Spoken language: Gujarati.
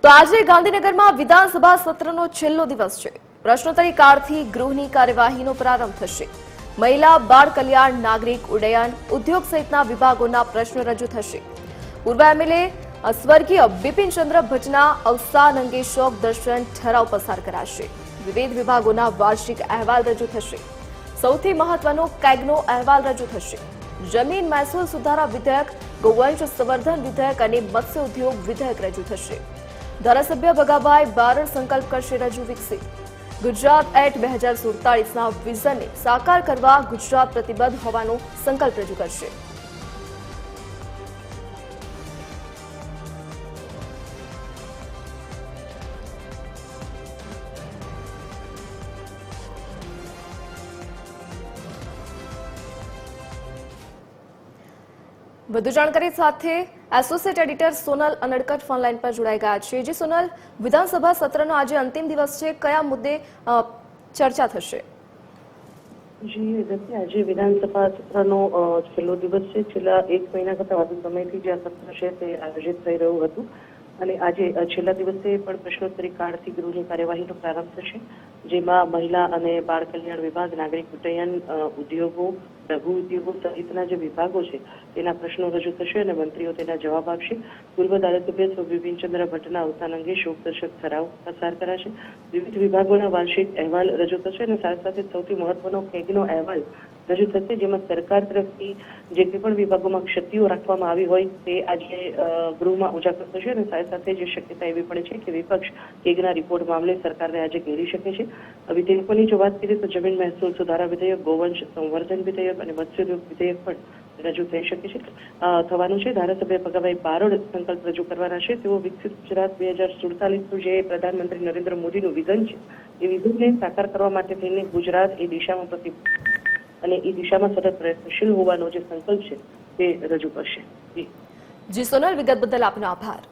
તો આજે ગાંધીનગરમાં વિધાનસભા સત્રનો છેલ્લો દિવસ છે। પ્રશ્નોત્તરી કાળથી ગૃહની કાર્યવાહીનો પ્રારંભ થશે। મહિલા, બાળ કલ્યાણ, નાગરિક ઉડ્ડયન, ઉદ્યોગ સહિતના વિભાગોના પ્રશ્નો રજૂ થશે। પૂર્વ એમએલએ સ્વર્ગીય બિપિનચંદ્ર ભટ્ટના અવસાન અંગે શોક દર્શન ઠરાવ પસાર કરાશે। વિવિધ વિભાગોના વાર્ષિક અહેવાલ રજૂ થશે। સૌથી મહત્વનો કેગનો અહેવાલ રજૂ થશે। જમીન મહેસૂલ સુધારા વિધેયક, ગૌવંશ સંવર્ધન વિધેયક અને મત્સ્ય ઉદ્યોગ વિધેયક રજૂ થશે। ધારાસભ્ય ભગાભાઈ બારડ સંકલ્પ કરશે રજૂ વિકસિત। ગુજરાત એક્ટ 2047ના વિઝનને સાકાર કરવા ગુજરાત પ્રતિબદ્ધ હોવાનો સંકલ્પ રજૂ કરશે। વધુ જાણકારી સાથે associate editor Sonal Anadkat phone line પર જોડાઈ ગયા છે। જી સોનલ, વિધાનસભા સત્રનો આજે અંતિમ દિવસ છે, કયા મુદ્દે ચર્ચા થશે? જી આજે વિધાનસભા સત્રનો છેલ્લો દિવસ છે। છેલ્લા 1 મહિના કરતા વધુ સમયથી જે આ સત્ર છે તે આયોજિત થઈ રહ્યું હતું અને આજે છેલ્લા દિવસે પણ પ્રશ્નોત્તરી કાળથી ગૃહની કાર્યવાહીનો પ્રારંભ થશે, જેમાં મહિલા અને બાળ કલ્યાણ વિભાગ, નાગરિક ઉડ્ડયન, ઉદ્યોગો, લઘુ ઉદ્યોગો સહિતના જે વિભાગો છે તેના પ્રશ્નો રજૂ થશે અને મંત્રીઓ તેના જવાબ આપશે। પૂર્વ ધારાસભ્ય સ્વ બિપિનચંદ્ર ભટ્ટના અવસાન અંગે શોકદર્શક ઠરાવ પસાર કરાશે। વિવિધ વિભાગોના વાર્ષિક અહેવાલ રજૂ થશે અને સાથે સાથે સૌથી મહત્વનો કેગનો અહેવાલ રજૂ થશે, જેમાં સરકાર તરફથી જે પણ વિભાગોમાં ક્ષતિઓ રાખવામાં આવી હોય તે આજે ગૃહમાં ઉજાગર થશે અને સાથે સાથે જે શક્યતા એવી પણ છે કે વિપક્ષ કેગના રિપોર્ટ મામલે સરકારને આજે ઘેરી શકે છે। વિધેયકોની જો વાત કરીએ તો જમીન મહેસૂલ સુધારા વિધેયક, ગૌવંશ સંવર્ધન વિધેયક અને મત્સ્યોદ્યોગ વિધેયક પણ રજૂ થઈ શકે છે થવાનું છે। ધારાસભ્ય ભગાભાઈ બારડ સંકલ્પ રજૂ કરવાના છે। તેઓ વિકસિત ગુજરાત 2047નું જે પ્રધાનમંત્રી નરેન્દ્ર મોદીનું વિઝન છે એ વિઝનને સાકાર કરવા માટે થઈને ગુજરાત એ દિશામાં અને એ દિશામાં સતત પ્રયત્નશીલ હોવાનો જે સંકલ્પ છે તે રજૂ કરશે। જી સોનલ, વિગત બદલ આપનો આભાર।